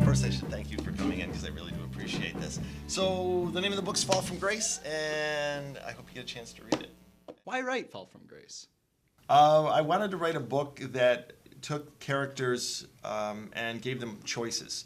First, I should thank you for coming in because I really do appreciate this. So, the name of the book's Fall from Grace, and I hope you get a chance to read it. Why write Fall from Grace? I wanted to write a book that took characters and gave them choices.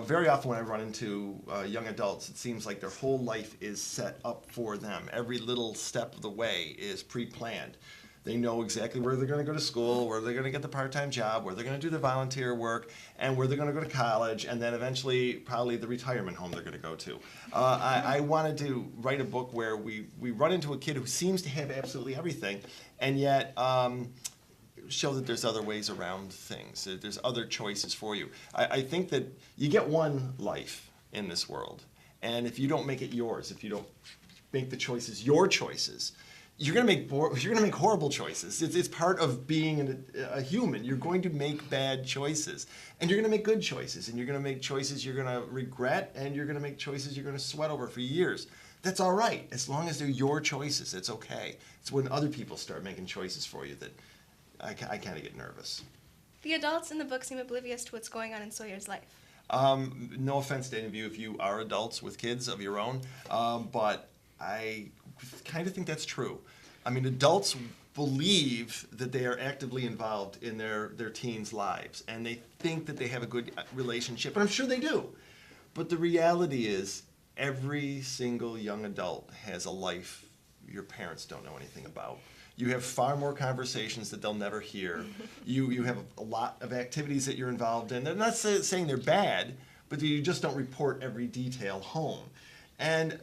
Very often when I run into young adults, it seems like their whole life is set up for them. Every little step of the way is pre-planned. They know exactly where they're going to go to school, where they're going to get the part-time job, where they're going to do the volunteer work, and where they're going to go to college, and then eventually probably the retirement home they're going to go to. I wanted to write a book where we run into a kid who seems to have absolutely everything, and yet show that there's other ways around things. There's other choices for you. I think that you get one life in this world, and if you don't make it yours, if you don't make the choices your choices, you're gonna make horrible choices. It's part of being a human. You're going to make bad choices, and you're gonna make good choices, and you're gonna make choices you're gonna regret, and you're gonna make choices you're gonna sweat over for years. That's all right, as long as they're your choices. It's okay. It's when other people start making choices for you that I kind of get nervous. The adults in the book seem oblivious to what's going on in Sawyer's life. No offense to any of you if you are adults with kids of your own, but I kind of think that's true. I mean, adults believe that they are actively involved in their teens' lives, and they think that they have a good relationship, and I'm sure they do. But the reality is, every single young adult has a life your parents don't know anything about. You have far more conversations that they'll never hear. You have a lot of activities that you're involved in. They're not saying they're bad, but you just don't report every detail home. And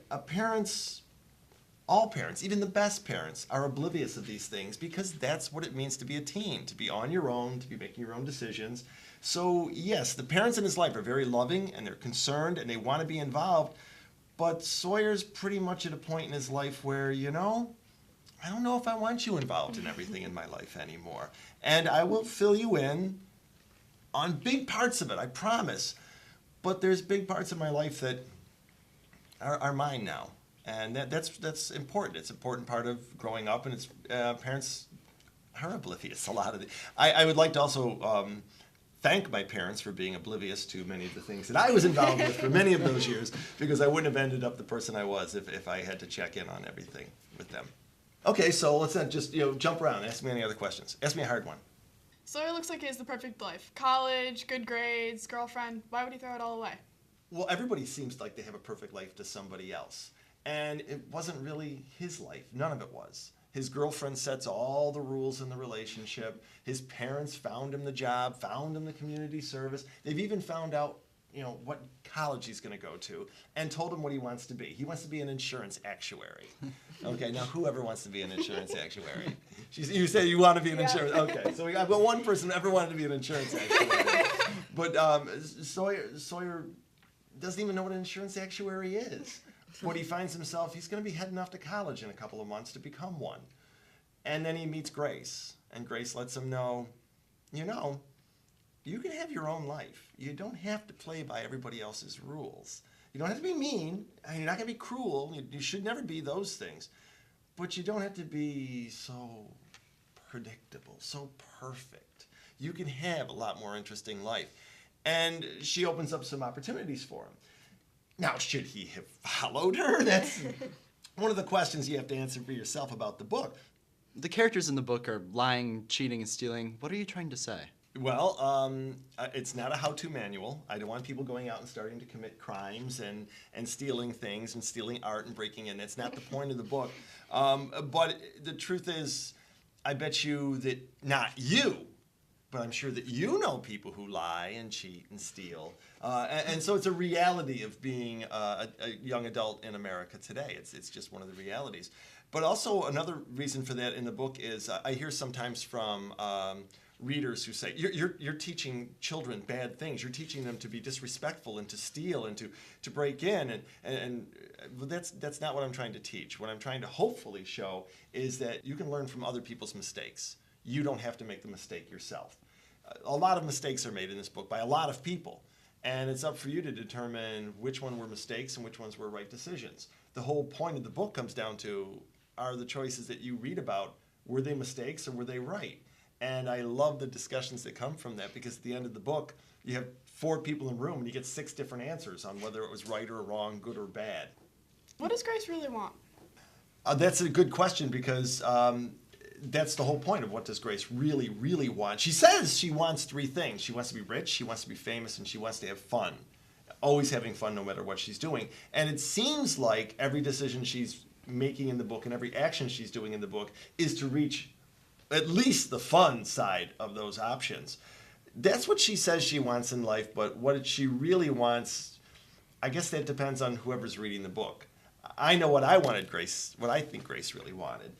all parents, even the best parents, are oblivious of these things because that's what it means to be a teen, to be on your own, to be making your own decisions. So yes, the parents in his life are very loving and they're concerned and they want to be involved, but Sawyer's pretty much at a point in his life where, I don't know if I want you involved in everything in my life anymore. And I will fill you in on big parts of it, I promise. But there's big parts of my life that are mine now. And that's important. It's an important part of growing up, and it's parents are oblivious a lot of it. I would like to also thank my parents for being oblivious to many of the things that I was involved with for many of those years, because I wouldn't have ended up the person I was if I had to check in on everything with them. Okay, so let's not just jump around. Ask me any other questions. Ask me a hard one. Sawyer looks like he has the perfect life. College, good grades, girlfriend. Why would he throw it all away? Well, everybody seems like they have a perfect life to somebody else. And it wasn't really his life. None of it was. His girlfriend sets all the rules in the relationship. His parents found him the job, found him the community service. They've even found out, what college he's going to go to, and told him what he wants to be. He wants to be an insurance actuary. Okay, now whoever wants to be an insurance actuary? You said you want to be an insurance. Okay, so I've got one person who ever wanted to be an insurance actuary. But Sawyer doesn't even know what an insurance actuary is. But he finds himself, he's going to be heading off to college in a couple of months to become one. And then he meets Grace, and Grace lets him know, you can have your own life. You don't have to play by everybody else's rules. You don't have to be mean, and you're not going to be cruel. You should never be those things. But you don't have to be so predictable, so perfect. You can have a lot more interesting life. And she opens up some opportunities for him. Now, should he have followed her? That's one of the questions you have to answer for yourself about the book. The characters in the book are lying, cheating, and stealing. What are you trying to say? Well, it's not a how-to manual. I don't want people going out and starting to commit crimes and stealing things and stealing art and breaking in. That's not the point of the book. But the truth is, I bet you that not you, but I'm sure that you know people who lie and cheat and steal. And so it's a reality of being a young adult in America today. It's just one of the realities. But also another reason for that in the book is I hear sometimes from readers who say, you're teaching children bad things. You're teaching them to be disrespectful and to steal and to break in. And that's not what I'm trying to teach. What I'm trying to hopefully show is that you can learn from other people's mistakes. You don't have to make the mistake yourself. A lot of mistakes are made in this book by a lot of people. And it's up for you to determine which one were mistakes and which ones were right decisions. The whole point of the book comes down to, are the choices that you read about, were they mistakes or were they right? And I love the discussions that come from that, because at the end of the book, you have 4 people in a room and you get 6 different answers on whether it was right or wrong, good or bad. What does Grace really want? That's a good question, because that's the whole point of what does Grace really, really want. She says she wants 3 things. She wants to be rich, she wants to be famous, and she wants to have fun. Always having fun no matter what she's doing. And it seems like every decision she's making in the book and every action she's doing in the book is to reach at least the fun side of those options. That's what she says she wants in life, but what she really wants, I guess that depends on whoever's reading the book. I know what I think Grace really wanted.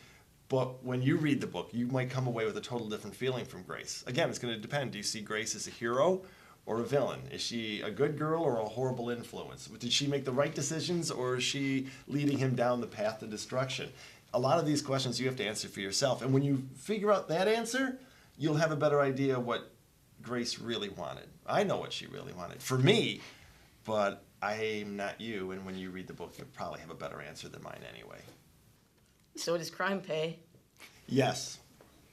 But when you read the book, you might come away with a total different feeling from Grace. Again, it's going to depend. Do you see Grace as a hero or a villain? Is she a good girl or a horrible influence? Did she make the right decisions, or is she leading him down the path of destruction? A lot of these questions you have to answer for yourself. And when you figure out that answer, you'll have a better idea what Grace really wanted. I know what she really wanted. For me, but I'm not you, and when you read the book, you'll probably have a better answer than mine anyway. So does crime pay? Yes,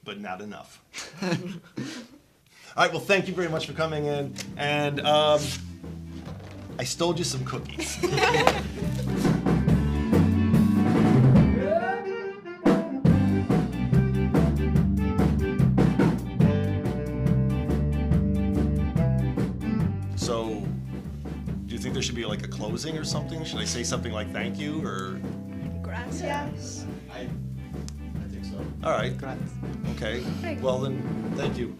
but not enough. All right, well, thank you very much for coming in, and I stole you some cookies. So, do you think there should be like a closing or something? Should I say something like thank you, or? Gracias. I think so. All right. Gracias. Okay. Thank you. Well then, thank you.